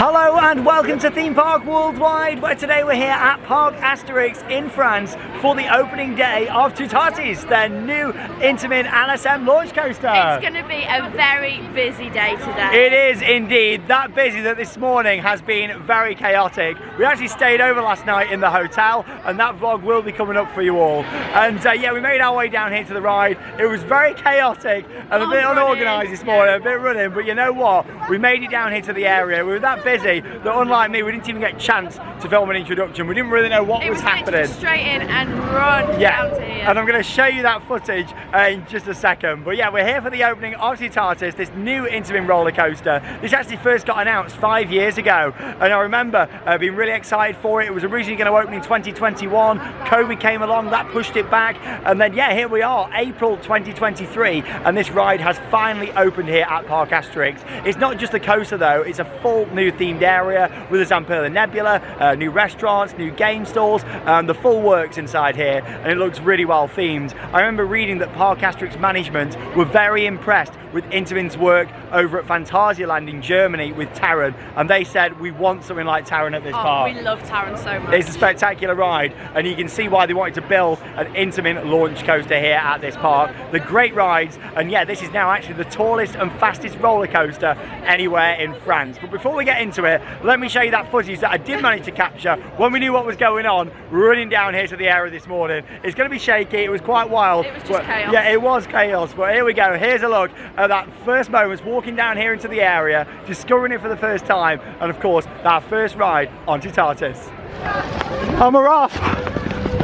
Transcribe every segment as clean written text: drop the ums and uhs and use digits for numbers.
Hello and welcome to Theme Park Worldwide, where today we're here at Parc Astérix in France for the opening day of Toutatis, their new Intamin LSM launch coaster. It's going to be a very busy day today. It is indeed, that busy that this morning has been very chaotic. We actually stayed over last night in the hotel and that vlog will be coming up for you all. And yeah, we made our way down here to the ride. It was very chaotic and a bit unorganised this morning, a bit running, but you know what? We made it down here to the area. We were that busy that unlike me, we didn't even get a chance to film an introduction. We didn't really know what was happening. Straight in and run down to here. And I'm going to show you that footage in just a second. But yeah, we're here for the opening of Toutatis, this new Intamin roller coaster. This actually first got announced 5 years ago, and I remember being really excited for it. It was originally going to open in 2021. COVID came along, that pushed it back, and then yeah, here we are, April 2023, and this ride has finally opened here at Parc Astérix. It's not just a coaster though; it's a full new themed area with a Zamperla Nebula, new restaurants, new game stalls, the full works inside here, and it looks really well themed. I remember reading that Parc Astérix management were very impressed with Intamin's work over at Phantasialand in Germany with Taron, and they said we want something like Taron at this park. We love Taron so much. It's a spectacular ride, and you can see why they wanted to build an Intamin launch coaster here at this park. The great rides, and yeah, this is now actually the tallest and fastest roller coaster anywhere in France. But before we get into it, let me show you that footage that I did manage to capture when we knew what was going on running down here to the area this morning. It's going to be shaky, it was quite wild. It was just chaos. Yeah, it was chaos, but here we go. Here's a look at that first moments walking down here into the area, discovering it for the first time, and of course, that first ride on Toutatis. And we're off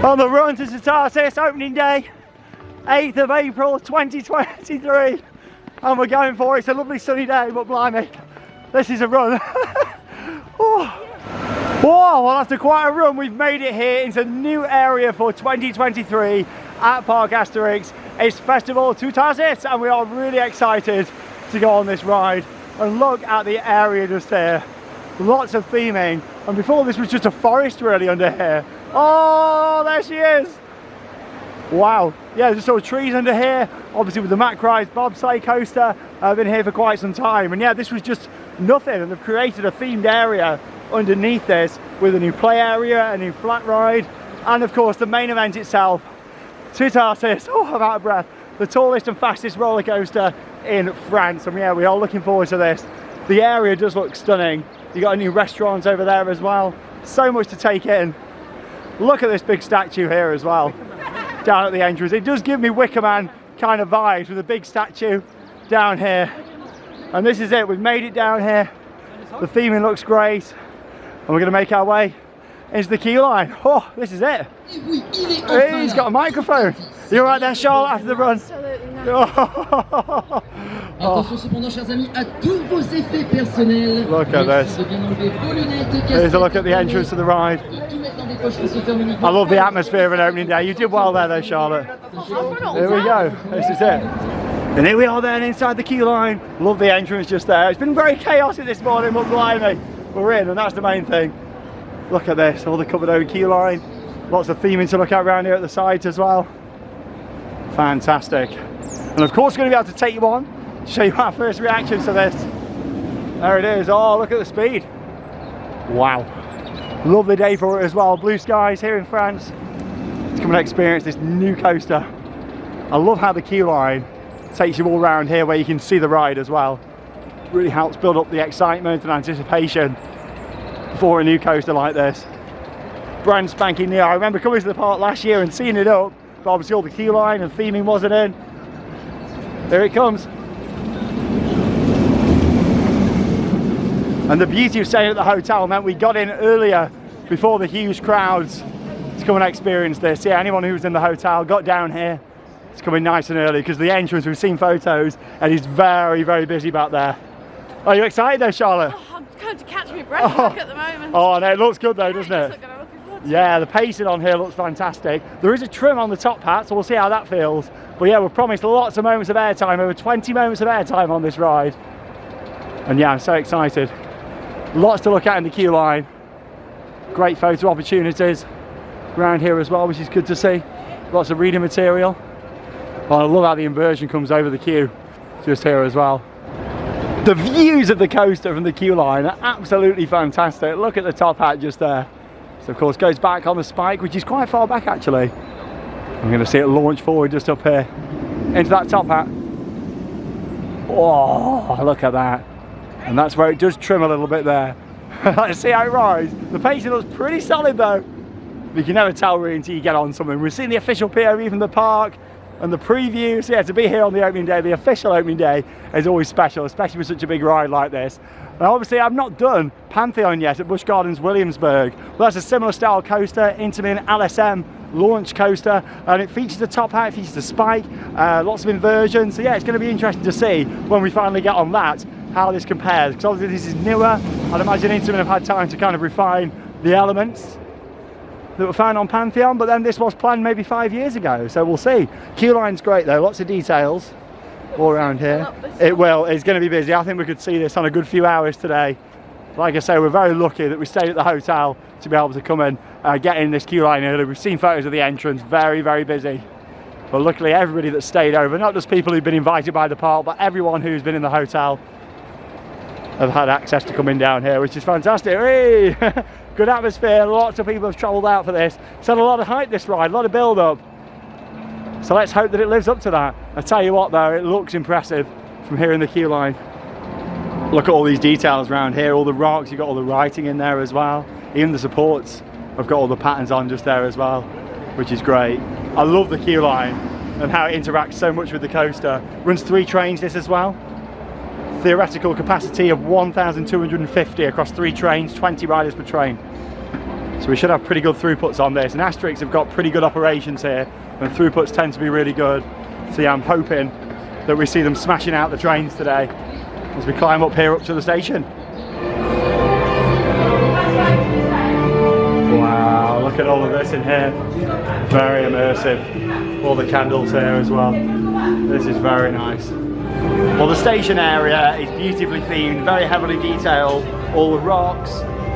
on the run to Toutatis, opening day, 8th of April 2023. And we're going for it. It's a lovely sunny day, but blimey, this is a run. Oh. Whoa, well after quite a run, we've made it here into the new area for 2023 at Parc Astérix. It's Festival Toutatis, and we are really excited to go on this ride. And look at the area just here. Lots of theming. And before this was just a forest really under here. Oh, there she is. Wow. Yeah, there's sort of trees under here. Obviously with the Mack Rides bobsleigh coaster. I've been here for quite some time. And yeah, this was just nothing. And they've created a themed area underneath this with a new play area, a new flat ride, and of course the main event itself, Toutatis. Oh, I'm out of breath. The tallest and fastest roller coaster in France, and yeah, we are looking forward to this. The area does look stunning. You got a new restaurant over there as well. So much to take in. Look at this big statue here as well, down at the entrance. It does give me Wicker Man kind of vibes with a big statue down here. And this is it. We've made it down here. The theming looks great. And we're going to make our way into the queue line. Oh, this is it. He's got a microphone. You're right there, Charlotte, after the run. Absolutely not. Look at this. Here's a look at the entrance to the ride. I love the atmosphere of an opening day. You did well there though, Charlotte. Here we go. This is it. And here we are then inside the queue line. Love the entrance just there. It's been very chaotic this morning, but blimey, we're in, and that's the main thing. Look at this, all the covered over queue line. Lots of theming to look at around here at the sides as well. Fantastic. And of course, we're going to be able to take you on, to show you our first reactions to this. There it is. Oh, look at the speed. Wow. Lovely day for it as well. Blue skies here in France. Let's come and experience this new coaster. I love how the queue line takes you all around here where you can see the ride as well. Really helps build up the excitement and anticipation for a new coaster like this. Brand spanking new. I remember coming to the park last year and seeing it up, but obviously all the queue line and theming wasn't in. There it comes. And the beauty of staying at the hotel meant we got in earlier before the huge crowds to come and experience this. Yeah, anyone who was in the hotel got down here. It's coming nice and early because the entrance, we've seen photos, and it's very, very busy back there. Are you excited though, Charlotte? Oh, I'm going to catch my breath at the moment. Oh no, it looks good though, doesn't it? Yeah, the pacing on here looks fantastic. There is a trim on the top hat, so we'll see how that feels. But yeah, we're promised lots of moments of airtime, over 20 moments of airtime on this ride. And yeah, I'm so excited. Lots to look at in the queue line. Great photo opportunities around here as well, which is good to see. Lots of reading material. Oh, I love how the inversion comes over the queue just here as well. The views of the coaster from the queue line are absolutely fantastic. Look at the top hat just there. So of course goes back on the spike, which is quite far back actually. I'm going to see it launch forward just up here into that top hat. Oh, look at that. And that's where it does trim a little bit there. Let's see how it rides. The pacing looks pretty solid though. You can never tell really until you get on something. We've seen the official POV from the park and the preview. So yeah, to be here on the opening day, the official opening day, is always special, especially with such a big ride like this. Now obviously I've not done Pantheon yet at Busch Gardens Williamsburg, but that's a similar style coaster, Intamin LSM launch coaster, and it features a top hat, it features a spike, lots of inversions. So yeah, it's going to be interesting to see when we finally get on that how this compares, because obviously this is newer. I'd imagine Intamin have had time to kind of refine the elements that were found on Pantheon, but then this was planned maybe 5 years ago, so we'll see. Queue line's great though, lots of details all around here. It's going to be busy. I think we could see this on a good few hours today. Like I say, we're very lucky that we stayed at the hotel to be able to come and get in this queue line early. We've seen photos of the entrance, very, very busy. But luckily everybody that stayed over, not just people who've been invited by the park, but everyone who's been in the hotel have had access to coming down here, which is fantastic. Hey! Good atmosphere, lots of people have travelled out for this. It's had a lot of hype this ride, a lot of build up. So let's hope that it lives up to that. I tell you what though, it looks impressive from here in the queue line. Look at all these details around here, all the rocks, you've got all the writing in there as well. Even the supports have got all the patterns on just there as well, which is great. I love the queue line and how it interacts so much with the coaster. Runs 3 trains this as well. Theoretical capacity of 1,250 across 3 trains, 20 riders per train. So we should have pretty good throughputs on this. And Astérix have got pretty good operations here, and throughputs tend to be really good. So yeah, I'm hoping that we see them smashing out the trains today as we climb up here up to the station. Wow, look at all of this in here. Very immersive. All the candles here as well. This is very nice. Well, the station area is beautifully themed, very heavily detailed. All the rocks,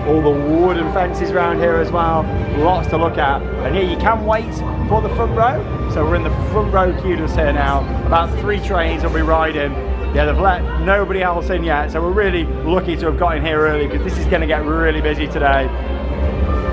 all the wooden fences around here as well. Lots to look at. And here you can wait for the front row. So we're in the front row queue just here now. About 3 trains will be riding. Yeah, they've let nobody else in yet. So we're really lucky to have got in here early, because this is going to get really busy today.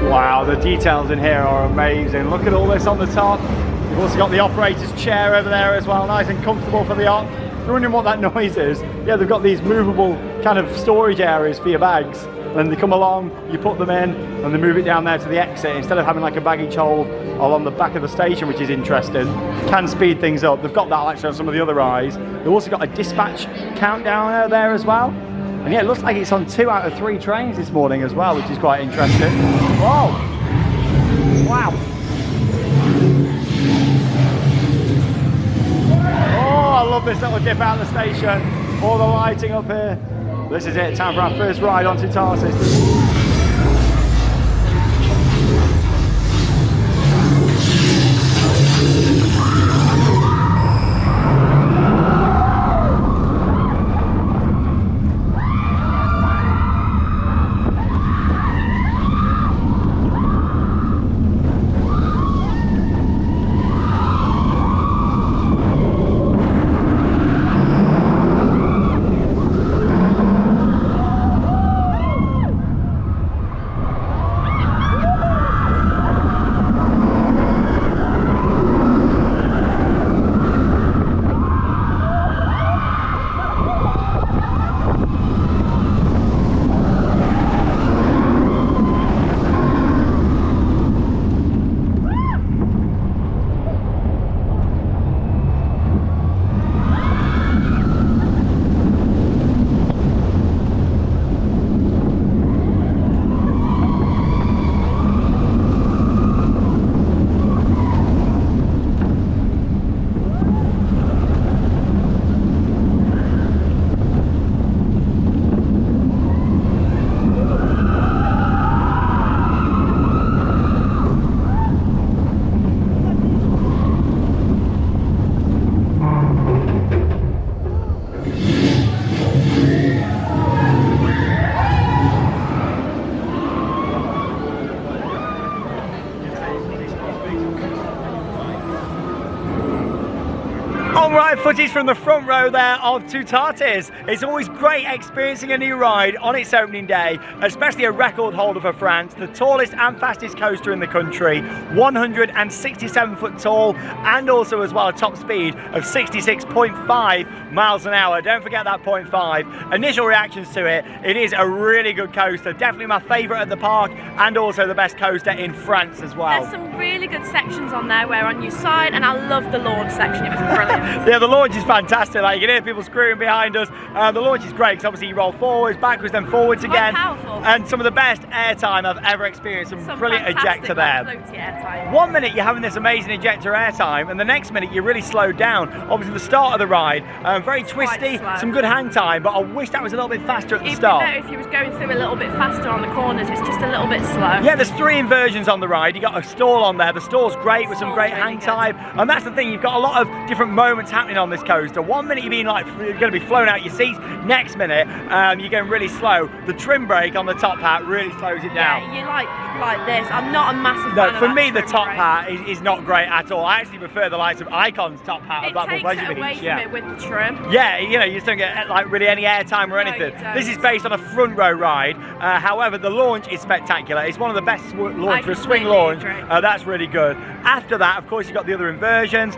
Wow, the details in here are amazing. Look at all this on the top. We've also got the operator's chair over there as well, nice and comfortable for the op. If you're wondering what that noise is, yeah, they've got these movable kind of storage areas for your bags. Then they come along, you put them in, and they move it down there to the exit instead of having like a baggage hold along the back of the station, which is interesting. Can speed things up. They've got that actually on some of the other rides. They've also got a dispatch countdown there as well. And yeah, it looks like it's on 2 out of 3 trains this morning as well, which is quite interesting. Whoa! Wow! Oh, I love this little dip out of the station. All the lighting up here. This is it, time for our first ride on Toutatis. footage from the front row there of Toutatis. It's always great experiencing a new ride on its opening day, especially a record holder for France, the tallest and fastest coaster in the country, 167 foot tall, and also as well a top speed of 66.5 miles an hour. Don't forget that 0.5. Initial reactions to it, it is a really good coaster, definitely my favourite at the park, and also the best coaster in France as well. There's some really good sections on there where on your side, and I love the launch section, it was brilliant. Yeah, the launch is fantastic. Like, you can hear people screaming behind us. The launch is great because obviously you roll forwards, backwards, then forwards again. Powerful. And some of the best airtime I've ever experienced. Some brilliant ejector there. Floaty airtime. 1 minute you're having this amazing ejector airtime, and the next minute you're really slowed down. Obviously the start of the ride, very twisty, some good hang time, but I wish that was a little bit faster at the start. It'd be better if you was going through a little bit faster on the corners. It's just a little bit slow. Yeah, there's 3 inversions on the ride. You got a stall on there. The stall's great with some great hang time, and that's the thing. You've got a lot of different moments happening on this coaster. 1 minute you're being like you're going to be flown out your seats. Next minute you're going really slow. The trim brake on the top hat really slows it down. Yeah, you like this. I'm not a massive fan of for me the trim top brake. hat is not great at all. I actually prefer the likes of Icon's top hat of Blackpool Pleasure It takes Beach. it away from it with the trim. Yeah, you know, you just don't get like really any airtime or anything. You don't. This is based on a front row ride. However, the launch is spectacular. It's one of the best launch for a swing launch. That's really good. After that, of course, you've got the other inversions,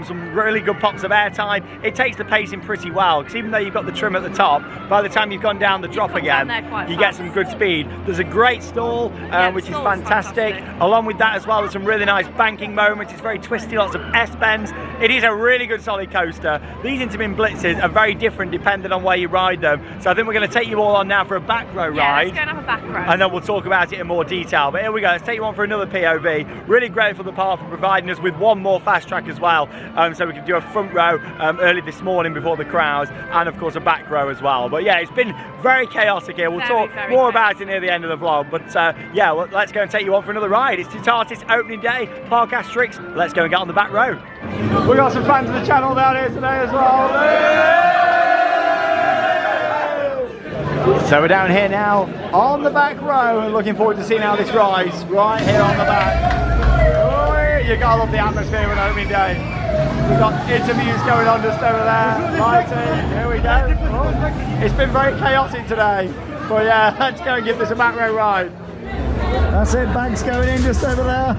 some really good pops of airtime. It takes the pacing pretty well, because even though you've got the trim at the top, by the time you've gone down the drop again, you get some good speed. There's a great stall, which is fantastic. Along with that as well, there's some really nice banking moments. It's very twisty, lots of S-bends. It is a really good solid coaster. These intermittent blitzes are very different depending on where you ride them. So I think we're going to take you all on now for a back row ride. Yeah, let's go and have a back row. And then we'll talk about it in more detail. But here we go, let's take you on for another POV. Really grateful to the park for providing us with one more fast track as well, so we could do a front row early this morning before the crowds, and of course a back row as well. But yeah, it's been very chaotic here. We'll talk more about it near the end of the vlog. But yeah, well, let's go and take you on for another ride. It's Toutatis opening day, Parc Astérix. Let's go and get on the back row. We've got some fans of the channel down here today as well. So we're down here now on the back row and looking forward to seeing how this rides right here on the back. You gotta love the atmosphere of an opening day. We've got interviews going on just over there. Lighting, here we go. It's been very chaotic today, but yeah, let's go and give this a back row ride. That's it, bags going in just over there.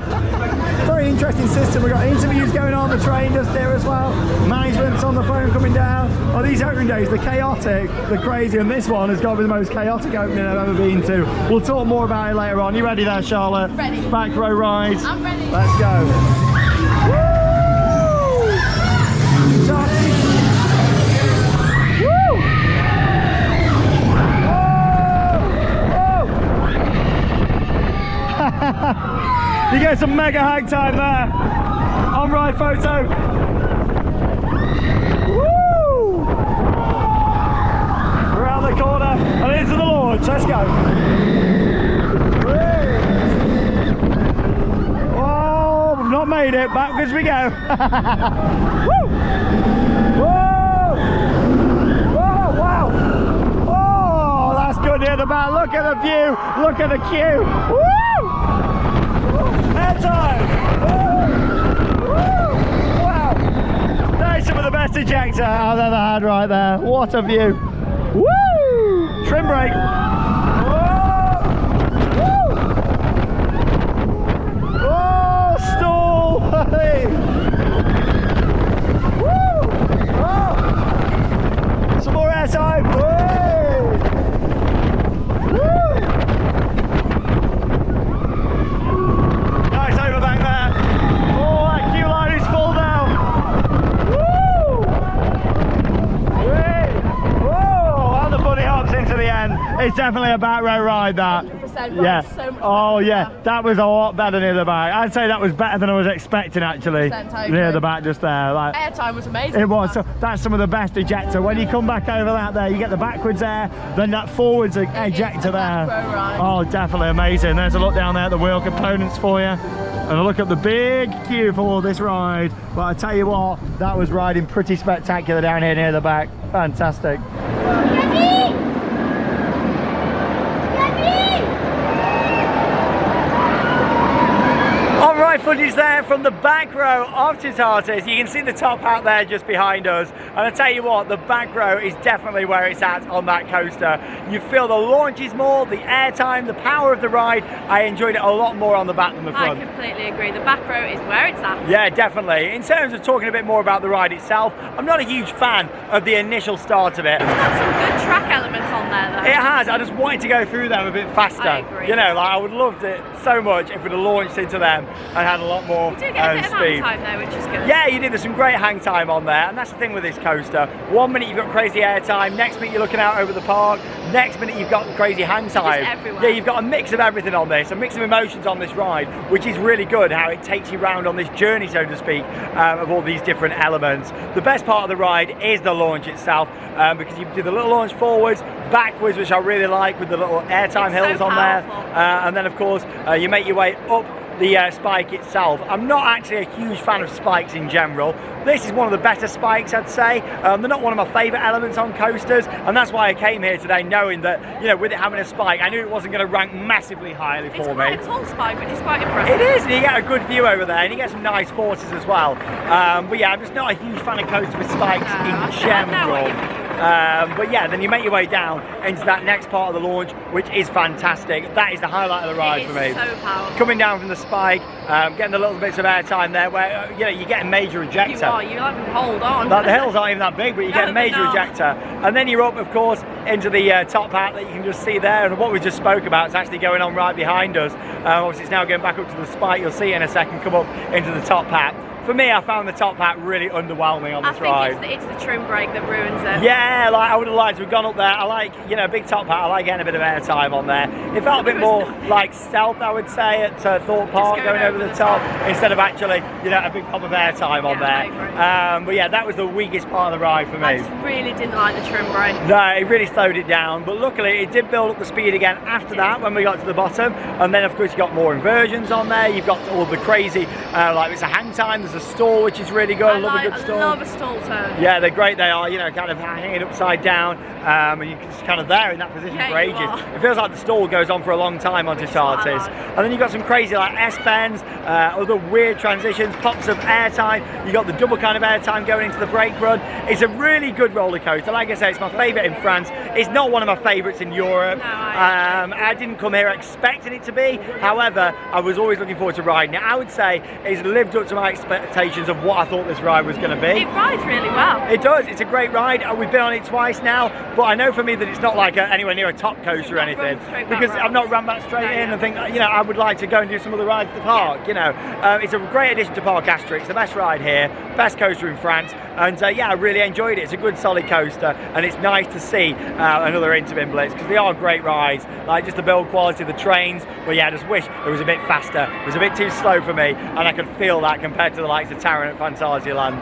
Very interesting system. We've got interviews going on the train just here as well. Management's on the phone coming down. Oh, these opening days, the chaotic, the crazy, and this one has got to be the most chaotic opening I've ever been to. We'll talk more about it later on. You ready there, Charlotte? Ready. Back row ride. I'm ready. Let's go. You get some mega hang time there. On ride photo. Woo! Around the corner and into the launch. Let's go. Oh, we've not made it. Backwards we go. Woo! Whoa! Whoa! Wow! Oh, that's good near the back. Look at the view. Look at the queue. Woo! Airtime! Woo! Woo! Wow! There's some of the best ejector I've ever had right there. What a view! Woo! Trim brake! Whoa! Woo! Oh, stall! Hey! Woo! Oh! Some more airtime! It's definitely a back row ride, that. 100%. Yeah. So much oh yeah, that was a lot better near the back. I'd say that was better than I was expecting actually. Near the back, just there. Like, airtime was amazing. It was. So that's some of the best ejector. When you come back over that there, you get the backwards air, then that forwards ejector there. Oh, definitely amazing. There's a look down there at the wheel components for you. And a look at the big queue for this ride. But I tell you what, that was riding pretty spectacular down here near the back. Fantastic. Footage there there from the back row of Toutatis. You can see the top hat there just behind us. And I tell you what, the back row is definitely where it's at on that coaster. You feel the launches more, the airtime, the power of the ride. I enjoyed it a lot more on the back than the front. I completely agree. The back row is where it's at. Yeah, definitely. In terms of talking a bit more about the ride itself, I'm not a huge fan of the initial start of it. It's got some good track elements on there though. It has. I just wanted to go through them a bit faster. I agree. You know, like I would have loved it so much if we'd have launched into them and had a lot more You do get a bit of speed. hang time though, which is good. Yeah, you did. There's some great hang time on there, and that's the thing with this coaster. One minute you've got crazy air time, next minute you're looking out over the park, next minute you've got crazy hang time. Just everywhere. Yeah, you've got a mix of everything on this, a mix of emotions on this ride, which is really good, how it takes you round on this journey, so to speak, of all these different elements. The best part of the ride is the launch itself, because you do the little launch forwards, backwards, which I really like, with the little airtime hills so on there, powerful. and then of course you make your way up the spike itself. I'm not actually a huge fan of spikes in general. This is one of the better spikes, I'd say. They're not one of my favourite elements on coasters, and that's why I came here today knowing that, you know, with it having a spike, I knew it wasn't going to rank massively highly for me. It's quite a tall spike, which is quite impressive. It is, and you get a good view over there, and you get some nice forces as well. But yeah, I'm just not a huge fan of coasters with spikes No, in I know what general. you mean. But yeah, then you make your way down into that next part of the launch, which is fantastic. That is the highlight of the ride It for me. is so powerful. Coming down from the spike, getting the little bits of airtime there, where you know you get a major ejector. You like to hold on. Like, the hills aren't even that big, but you get a No, major they're not. ejector, and then you're up, of course, into the top hat that you can just see there. And what we just spoke about is actually going on right behind us. Obviously, it's now going back up to the spike. You'll see it in a second come up into the top hat. For me, I found the top hat really underwhelming on this ride. I think it's the trim brake that ruins it. Yeah, like I would have liked to have gone up there. I like, you know, big top hat. I like getting a bit of airtime on there. It felt a bit more like stealth, I would say, at Thorpe Park, going over the top, instead of actually, you know, a big pop of airtime on I there. But yeah, that was the weakest part of the ride for me. I just really didn't like the trim brake. No, it really slowed it down, but luckily it did build up the speed again after that when we got to the bottom. And then of course you got more inversions on there. You've got all the crazy, like it's a hang time, there's a stall which is really good. I love a good stall. I love a stall turn. Yeah, they're great. They are, you know, kind of hanging upside down, and you're just kind of there in that position for you ages. are. It feels like the stall goes on for a long time on Toutatis. And then you've got some crazy like S-bends, other weird transitions, pops of airtime. You got the double kind of airtime going into the brake run. It's a really good roller coaster. Like I say, it's my favourite in France. It's not one of my favourites in Europe. No, I didn't come here expecting it to be. However, I was always looking forward to riding it. I would say it's lived up to my expectations of what I thought this ride was going to be. It rides really well. It does. It's a great ride. We've been on it twice now, but I know for me that it's not like anywhere near a top coaster or Not anything, run straight because back I've not run that straight No, in yeah. and think, you know, I would like to go and do some other rides at the park. You know, it's a great addition to Parc Astérix. The best ride here, best coaster in France, and yeah, I really enjoyed it. It's a good solid coaster, and it's nice to see another Intermin Blitz, because they are great rides. Like just the build quality of the trains, but yeah, I just wish it was a bit faster. It was a bit too slow for me, and I could feel that compared to the likes of Taron at Fantasyland.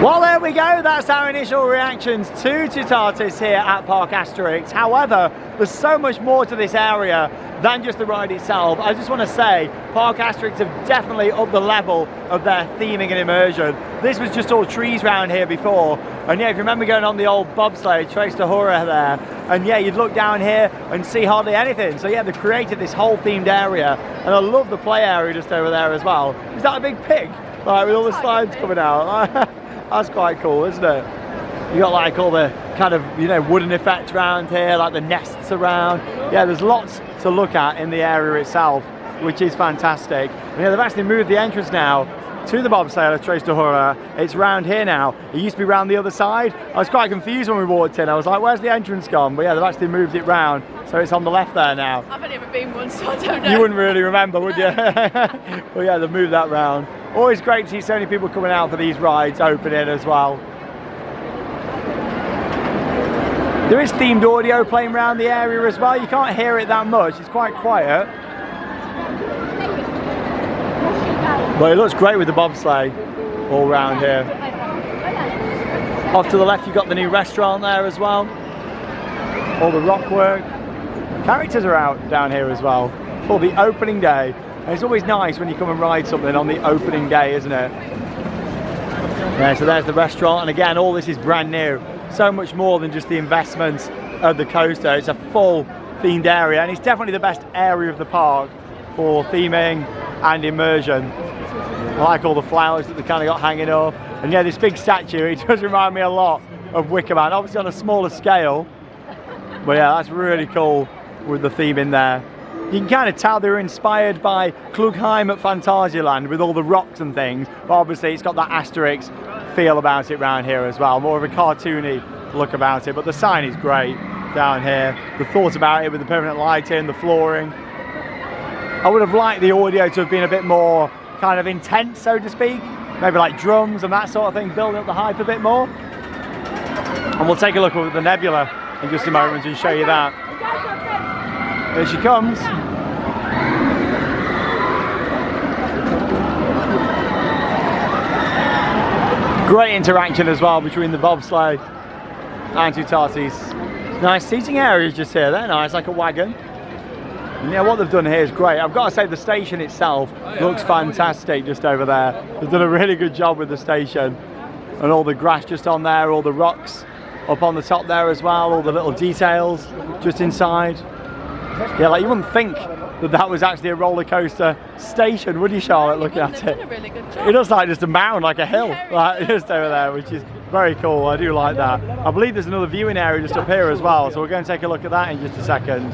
Well, there we go. That's our initial reactions to Toutatis here at Parc Astérix. However, there's so much more to this area than just the ride itself. I just want to say, Parc Astérix have definitely upped the level of their theming and immersion. This was just all trees round here before, and yeah, if you remember going on the old bobsleigh, Trace de Horror there, and yeah, you'd look down here and see hardly anything. So yeah, they've created this whole themed area, and I love the play area just over there as well. Is that a big pig? Like with all the slides coming out. That's quite cool, isn't it? You got like all the kind of, you know, wooden effects around here, like the nests around. Yeah, there's lots to look at in the area itself, which is fantastic. And yeah, they've actually moved the entrance now to the bobsleigh Trace de Horror. It's round here now. It used to be round the other side. I was quite confused when we walked in. I was like, where's the entrance gone? But yeah, they've actually moved it round, so it's on the left there now. I've only ever been once, so I don't know. You wouldn't really remember, would you? Well, yeah, they've moved that round. Always great to see so many people coming out for these rides opening as well. There is themed audio playing around the area as well. You can't hear it that much. It's quite quiet. But it looks great with the bobsleigh all round here. Off to the left, you've got the new restaurant there as well. All the rock work. Characters are out down here as well for the opening day. And it's always nice when you come and ride something on the opening day, isn't it? Yeah, so there's the restaurant, and again, all this is brand new. So much more than just the investments of the coaster. It's a full themed area, and it's definitely the best area of the park for theming and immersion. I like all the flowers that they kind of got hanging up. And yeah, this big statue, it does remind me a lot of Wicker Man, obviously on a smaller scale. But yeah, that's really cool with the theme in there. You can kind of tell they were inspired by Klugheim at Phantasialand with all the rocks and things, but obviously it's got that Asterix feel about it around here as well, more of a cartoony look about it. But the sign is great down here. The thought about it with the permanent lighting, the flooring. I would have liked the audio to have been a bit more kind of intense, so to speak. Maybe like drums and that sort of thing, building up the hype a bit more. And we'll take a look at the nebula in just a moment and show you that. Here she comes. Great interaction as well between the bobsleigh and Toutatis. Nice seating areas just here, they're nice, like a wagon. And yeah, what they've done here is great. I've got to say the station itself looks fantastic just over there. They've done a really good job with the station. And all the grass just on there, all the rocks up on the top there as well, all the little details just inside. Yeah, like you wouldn't think that that was actually a roller coaster station, would you, Charlotte, looking at it? Done a really good job. It looks like just a mound, like a hill, like just over there, which is very cool. I do like that. I believe there's another viewing area just up here as well, so we're going to take a look at that in just a second.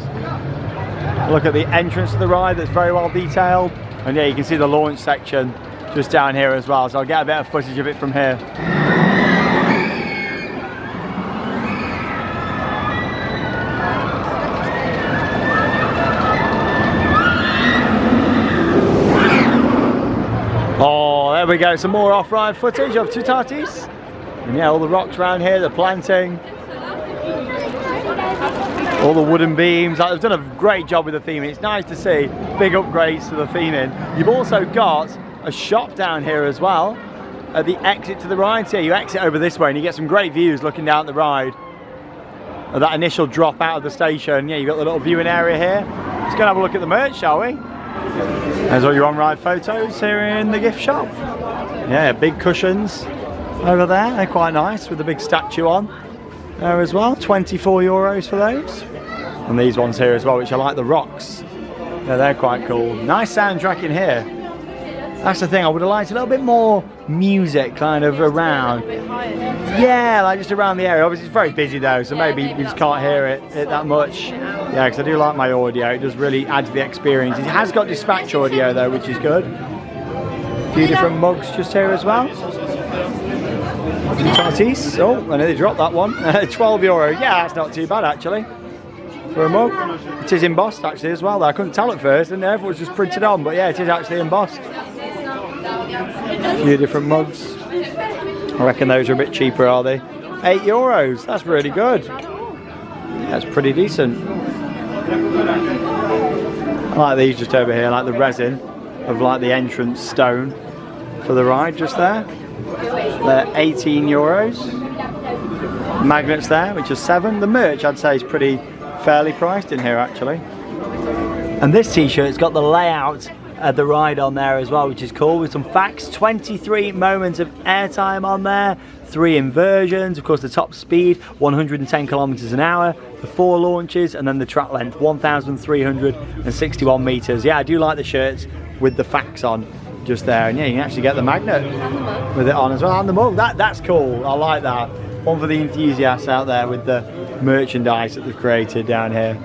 Look at the entrance to the ride, that's very well detailed. And yeah, you can see the launch section just down here as well, so I'll get a bit of footage of it from here. Oh, there we go, some more off-ride footage of Toutatis. And yeah, all the rocks around here, the planting, all the wooden beams. They've done a great job with the theming. It's nice to see big upgrades to the theming. You've also got a shop down here as well at the exit to the ride. So you exit over this way and you get some great views looking down the ride. At that initial drop out of the station, yeah, you've got the little viewing area here. Let's go and have a look at the merch, shall we? There's all your on-ride photos here in the gift shop. Yeah, big cushions over there. They're quite nice with the big statue on there as well. 24 euros for those. And these ones here as well, which are like the rocks. Yeah, they're quite cool. Nice soundtrack in here. That's the thing, I would have liked a little bit more music kind of around. Yeah, like just around the area. Obviously it's very busy though, so maybe you just can't hear it that much. Yeah, because I do like my audio, it does really add to the experience. It has got dispatch audio though, which is good. A few different mugs just here as well. Toutatis. Oh, I nearly dropped that one. 12 euro. Yeah, that's not too bad actually for a mug. It is embossed actually as well though. I couldn't tell at first, and it was just printed on, but yeah, it is actually embossed. A few different mugs. I reckon those are a bit cheaper, are they? 8 euros. That's really good. Yeah, that's pretty decent. I like these just over here, like the resin of like the entrance stone for the ride just there. They're 18 euros. Magnets there, which are 7. The merch I'd say is pretty fairly priced in here actually. And this t-shirt's got the layout of the ride on there as well, which is cool, with some facts. 23 moments of airtime on there, 3 inversions, of course the top speed 110 kilometers an hour, the 4 launches, and then the track length 1,361 meters. Yeah, I do like the shirts with the facts on just there, and yeah, you can actually get the magnet with it on as well, and the mug. That's cool. I like that. One for the enthusiasts out there with the merchandise that they've created down here.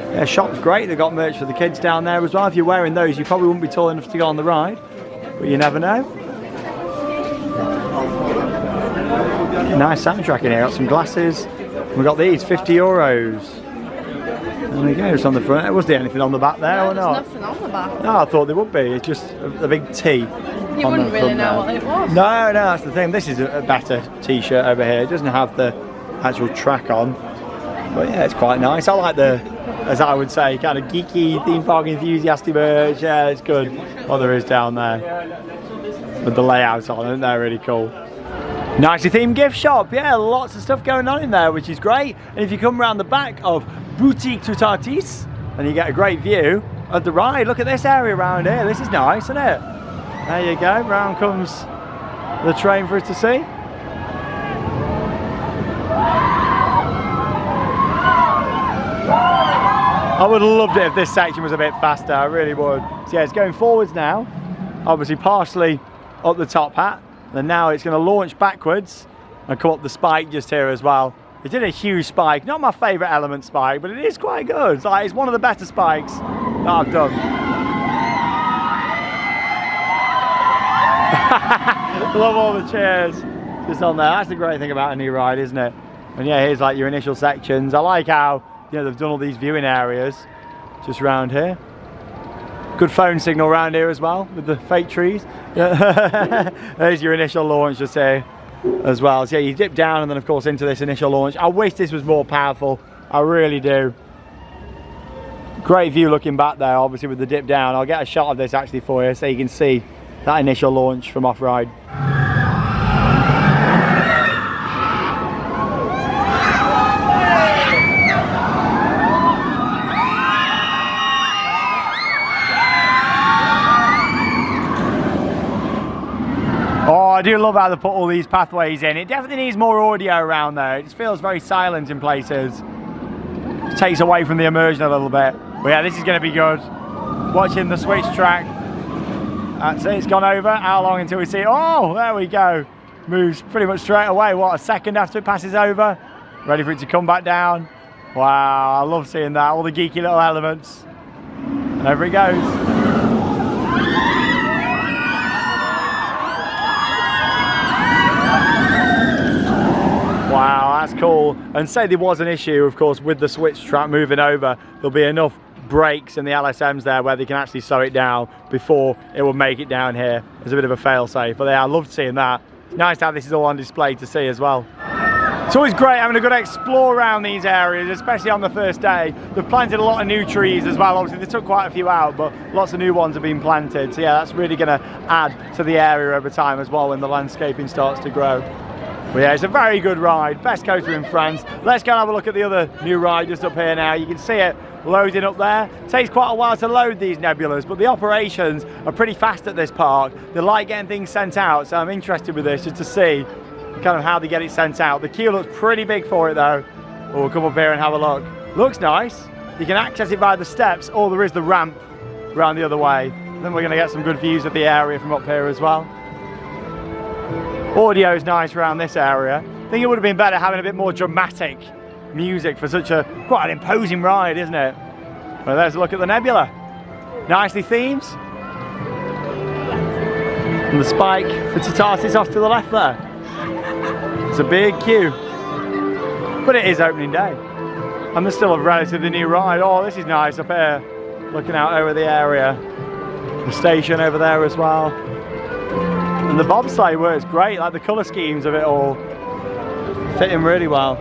Yeah, shop's great. They've got merch for the kids down there as well. If you're wearing those, you probably wouldn't be tall enough to go on the ride, but you never know. Nice soundtrack in here. Got some glasses. We've got these, 50 euros. There we go, it's on the front. Was there anything on the back there or not? There's nothing on the back. No, I thought there would be. It's just a big T. You wouldn't really know what it was. No, that's the thing. This is a better t-shirt over here. It doesn't have the actual track on. But yeah, it's quite nice. I like the, as I would say, kind of geeky theme park enthusiastic merch. Yeah, it's good what there is down there. With the layouts on, isn't that really cool? Nicely themed gift shop. Yeah, lots of stuff going on in there, which is great. And if you come around the back of Boutique Toutatis, then you get a great view of the ride. Look at this area around here. This is nice, isn't it? There you go. Round comes the train for us to see. I would have loved it if this section was a bit faster. I really would. So yeah, it's going forwards now. Obviously partially up the top hat. And now it's going to launch backwards and come up the spike just here as well. It did a huge spike. Not my favourite element spike, but it is quite good. It's one of the better spikes that I've done. Love all the cheers just on there. That's the great thing about a new ride, isn't it? And yeah, here's like your initial sections. I like how, you know, they've done all these viewing areas just around here. Good phone signal around here as well with the fake trees. There's your initial launch just here as well. So yeah, you dip down and then of course into this initial launch. I wish this was more powerful. I really do. Great view looking back there, obviously with the dip down. I'll get a shot of this actually for you so you can see that initial launch from off-ride. Oh, I do love how they put all these pathways in. It definitely needs more audio around there. It just feels very silent in places. It takes away from the immersion a little bit. But yeah, this is going to be good. Watching the switch track. That's it, it's gone over. How long until we see it? Oh, there we go. Moves pretty much straight away. What, a second after it passes over? Ready for it to come back down. Wow, I love seeing that. All the geeky little elements. And over it goes. Wow, that's cool. And say there was an issue, of course, with the switch track moving over, there'll be enough brakes in the LSMs there where they can actually slow it down before it will make it down here. It's a bit of a fail-safe, but yeah, I loved seeing that. It's nice to have this all on display to see as well. It's always great having a good explore around these areas, especially on the first day. They've planted a lot of new trees as well. Obviously, they took quite a few out, but lots of new ones have been planted. So yeah, that's really going to add to the area over time as well when the landscaping starts to grow. But yeah, it's a very good ride. Best coaster in France. Let's go and have a look at the other new ride just up here now. You can see it loading up there. It takes quite a while to load these nebulas, but the operations are pretty fast at this park. They like getting things sent out, so I'm interested with this just to see kind of how they get it sent out. The queue looks pretty big for it though. We'll come up here and have a look. Looks nice. You can access it via the steps, or there is the ramp around the other way. Then we're going to get some good views of the area from up here as well. Audio is nice around this area. I think it would have been better having a bit more dramatic music for such a quite an imposing ride, isn't it? Well, there's a look at the nebula. Nicely themed. And the spike for Toutatis off to the left there. It's a big queue. But it is opening day. And there's still a relatively new ride. Oh, this is nice up here. Looking out over the area. The station over there as well. And the bobsleigh works great, like the colour schemes of it all fit in really well.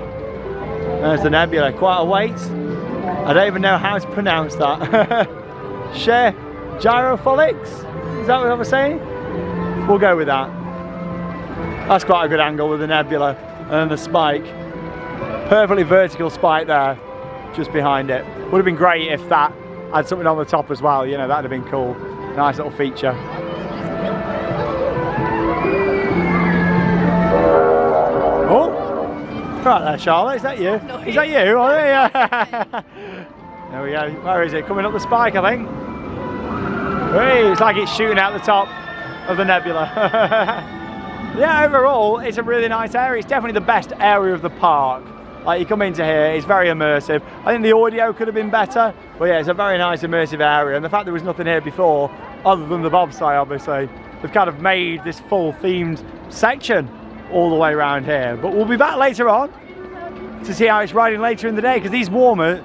There's the nebula, quite a weight. I don't even know how to pronounce that. Share gyropholics? Is that what I was saying? We'll go with that. That's quite a good angle with the nebula and then the spike. Perfectly vertical spike there, just behind it. Would have been great if that had something on the top as well, you know, that'd have been cool. Nice little feature. Oh, right there, Charlotte. Is that you? No, is that you? Oh, yeah. There we go. Where is it? Coming up the spike, I think. Hey, it's like it's shooting out the top of the nebula. Yeah, overall, it's a really nice area. It's definitely the best area of the park. Like, you come into here, it's very immersive. I think the audio could have been better, but yeah, it's a very nice immersive area. And the fact there was nothing here before, other than the bobsleigh, obviously, they've kind of made this full themed section all the way around here. But we'll be back later on to see how it's riding later in the day, because these coasters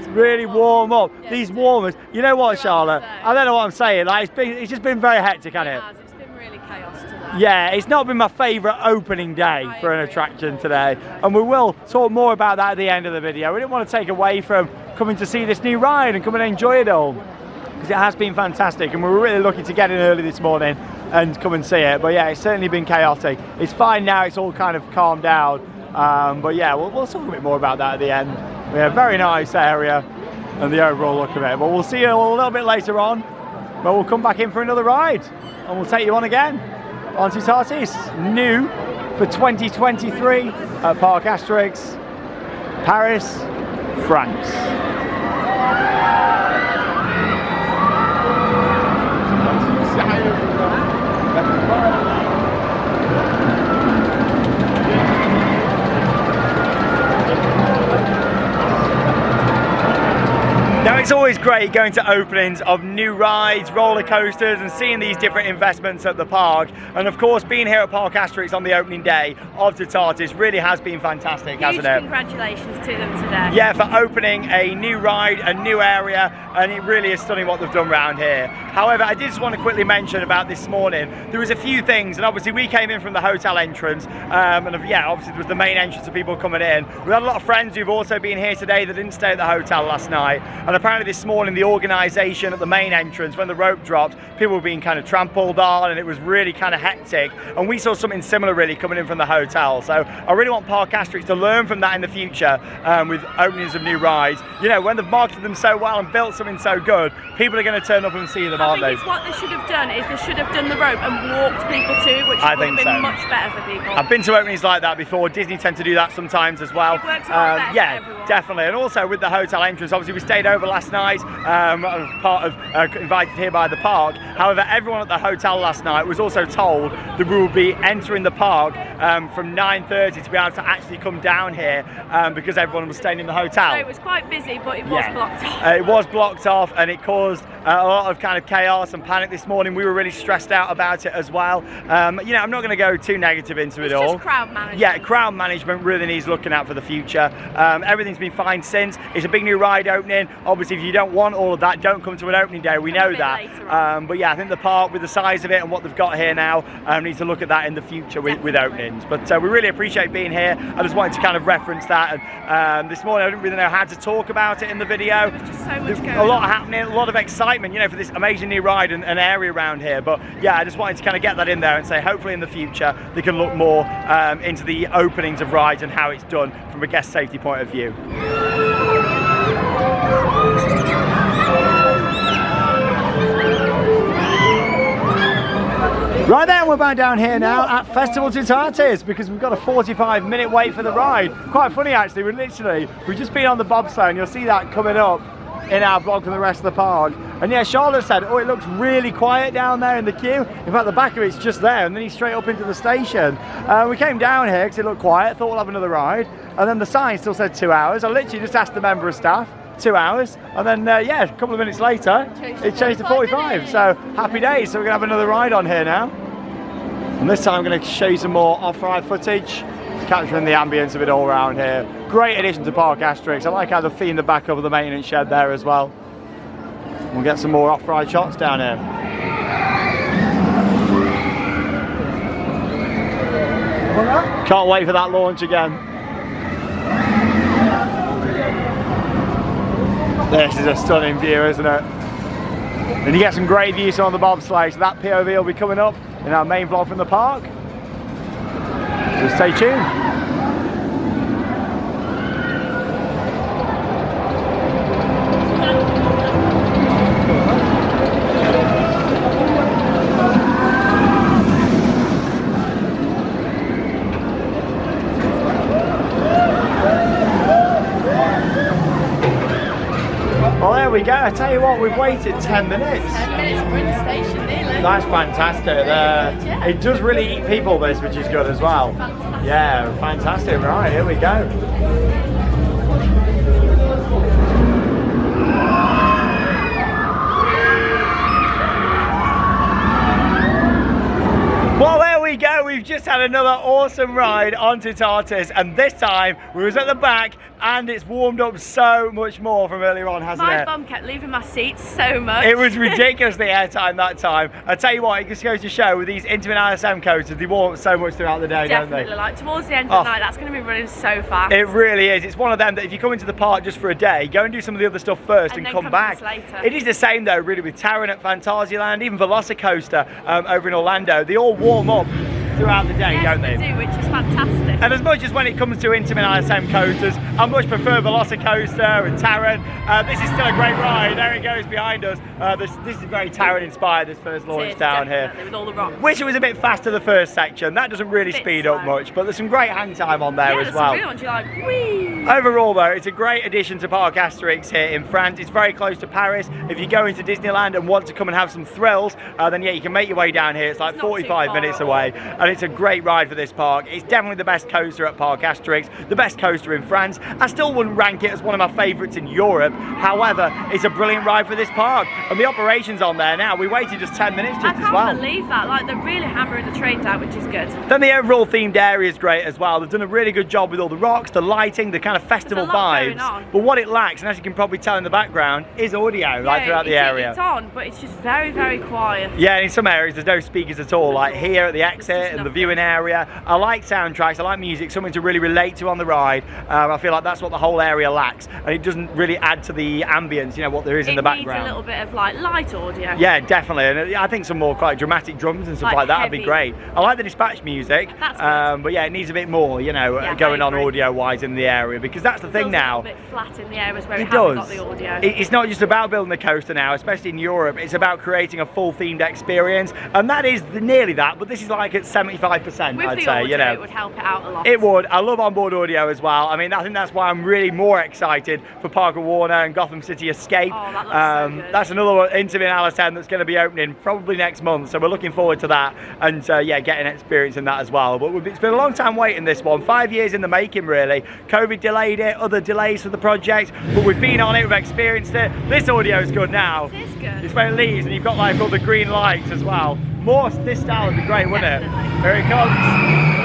really warm up. Yeah, these warmers, you know what, Charlotte? I don't know what I'm saying. Like, it's just been very hectic, hasn't it? It's been really chaos today. Yeah, it's not been my favourite opening day for an attraction today, and we will talk more about that at the end of the video. We didn't want to take away from coming to see this new ride and come and enjoy it all, because it has been fantastic, and we were really lucky to get in early this morning and come and see it. But yeah, it's certainly been chaotic. It's fine now, it's all kind of calmed down, but yeah, we'll talk a bit more about that at the end. We have a very nice area and the overall look of it, but we'll see you a little bit later on, but we'll come back in for another ride and we'll take you on again on Toutatis, new for 2023 at Parc Astérix, Paris, France. Now it's always great going to openings of new rides, roller coasters, and seeing these different investments at the park. And of course, being here at Parc Astérix on the opening day of Toutatis really has been fantastic, hasn't it? Congratulations to them today. Yeah, for opening a new ride, a new area, and it really is stunning what they've done around here. However, I did just want to quickly mention about this morning, there was a few things, and obviously we came in from the hotel entrance, and yeah, obviously there was the main entrance of people coming in. We had a lot of friends who've also been here today that didn't stay at the hotel last night, and apparently this morning the organisation at the main entrance, when the rope dropped, people were being kind of trampled on, and it was really kind of hectic, and we saw something similar really coming in from the hotel. So I really want Parc Astérix to learn from that in the future with openings of new rides. You know, when they've marketed them so well and built something so good, people are going to turn up and see them, aren't they? I think what they should have done is they should have done the rope and walked people to it, which would have been much better for people. I've been to openings like that before. Disney tend to do that sometimes as well. It works a lot better yeah, for everyone. Definitely. And also with the hotel entrance, obviously we stayed over last night, part of invited here by the park. However, everyone at the hotel last night was also told that we will be entering the park from 9:30 to be able to actually come down here because everyone was staying in the hotel. So it was quite busy, but it was blocked off. It was blocked off, and it caused a lot of kind of chaos and panic this morning. We were really stressed out about it as well. You know, I'm not going to go too negative into it all. It's just crowd management. Yeah, crowd management really needs looking at for the future. Everything's been fine since. It's a big new ride opening. Obviously, if you don't want all of that, don't come to an opening day. We know that. But yeah, I think the park, with the size of it and what they've got here now, needs to look at that in the future with openings. But we really appreciate being here. I just wanted to kind of reference that. And this morning, I didn't really know how to talk about it in the video. There's just so much going a lot happening, a lot of excitement, you know, for this amazing new ride and area around here. But yeah, I just wanted to kind of get that in there and say hopefully in the future they can look more into the openings of rides and how it's done from a guest safety point of view. Right then, we're back down here now at Festival Toutatis because we've got a 45-minute wait for the ride. Quite funny actually, we've just been on the bobsleigh, and you'll see that coming up in our vlog from the rest of the park. And yeah, Charlotte said, oh, it looks really quiet down there in the queue. In fact, the back of it's just there, and then he's straight up into the station. We came down here because it looked quiet, thought we'll have another ride, and then the sign still said 2 hours. I literally just asked the member of staff, 2 hours, and then yeah, a couple of minutes later it changed to 45. So happy days. So we're gonna have another ride on here now, and this time I'm going to show you some more off-ride footage, capturing the ambience of it all around here. Great addition to Parc Astérix. I like how they've themed the back of the maintenance shed there as well. We'll get some more off-ride shots down here. Can't wait for that launch again. This is a stunning view, isn't it? And you get some great views on the bobsleigh, so that POV will be coming up in our main vlog from the park. So stay tuned. Well, there we go. I tell you what, we've waited 10 minutes. 10 minutes, we're in the station nearly. That's fantastic. It does really eat people, this, which is good as well. Fantastic. Yeah, fantastic. Right, here we go. Well, there we go. We've just had another awesome ride on Toutatis, and this time we was at the back, and it's warmed up so much more from earlier on, hasn't it? My bum kept leaving my seat so much. It was ridiculous, the airtime that time. I tell you what, it just goes to show with these intimate ISM coasters, they warm up so much throughout the day, don't they? Definitely, like towards the end of the night, that's going to be running so fast. It really is. It's one of them that if you come into the park just for a day, go and do some of the other stuff first and come back. Later. It is the same though, really, with Taron at Fantasyland, even Velocicoaster over in Orlando. They all warm up throughout the day, don't they? Yes, they do, which is fantastic. And as much as when it comes to intimate ISM coasters, I much prefer Velocicoaster and Taron. This is still a great ride. There it goes behind us. This is very Taron inspired, this first launch down here. With all the rocks. Wish it was a bit faster the first section. That doesn't really speed up much, but there's some great hang time on there as well. Yeah, there's some good ones. You're like, whee! Overall though, it's a great addition to Parc Astérix here in France. It's very close to Paris. If you go into Disneyland and want to come and have some thrills, then yeah, you can make your way down here. It's like 45 minutes away. And and it's a great ride for this park. It's definitely the best coaster at Parc Astérix, the best coaster in France. I still wouldn't rank it as one of my favourites in Europe. However, it's a brilliant ride for this park, and the operation's on there now. We waited just 10 minutes just as well. I can't believe that. Like, they're really hammering the trains out, which is good. Then the overall themed area is great as well. They've done a really good job with all the rocks, the lighting, the kind of festival vibes. But what it lacks, and as you can probably tell in the background, is audio, like throughout the area. It's on, but it's just very, very quiet. Yeah, and in some areas there's no speakers at all, like here at the exit and the viewing area. I like soundtracks, I like music, something to really relate to on the ride. I feel like that's what the whole area lacks, and it doesn't really add to the ambience, you know, what there is in the background. It needs a little bit of like light audio. Yeah, definitely, and I think some more quite dramatic drums and stuff like that would be great. I like the dispatch music, but yeah, it needs a bit more, you know, going on audio-wise in the area, because that's the thing now. It's a little bit flat in the areas where it hasn't got the audio. It's not just about building a coaster now, especially in Europe. It's about creating a full themed experience, and that is nearly that, but this is like at 75%. I'd say, you know, it would help it out a lot. It would. I love onboard audio as well. I mean, I think that's why I'm really more excited for Parker Warner and Gotham City Escape. Oh, that looks so good. That's another one, Intamin Alassane, that's going to be opening probably next month, so we're looking forward to that, and yeah, getting experience in that as well. But it's been a long time waiting this one, 5 years in the making really. COVID delayed it, other delays for the project, but we've been on it, we've experienced it. This audio is good now. It is good. It's when it leaves and you've got like all the green lights as well. More this style would be great, wouldn't it? Here it comes.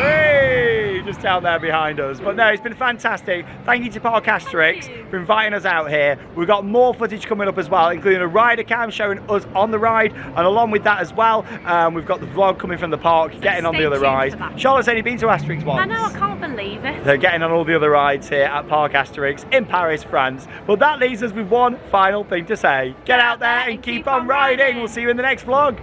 Hey, just down there behind us. But no, it's been fantastic. Thank you to Parc Astérix for inviting us out here. We've got more footage coming up as well, including a rider cam showing us on the ride, and along with that as well, we've got the vlog coming from the park, getting on the other rides. Charlotte's only been to Astérix once. I know, I can't believe it. They're getting on all the other rides here at Parc Astérix in Paris, France. But that leaves us with one final thing to say. Get out there and keep on riding. We'll see you in the next vlog.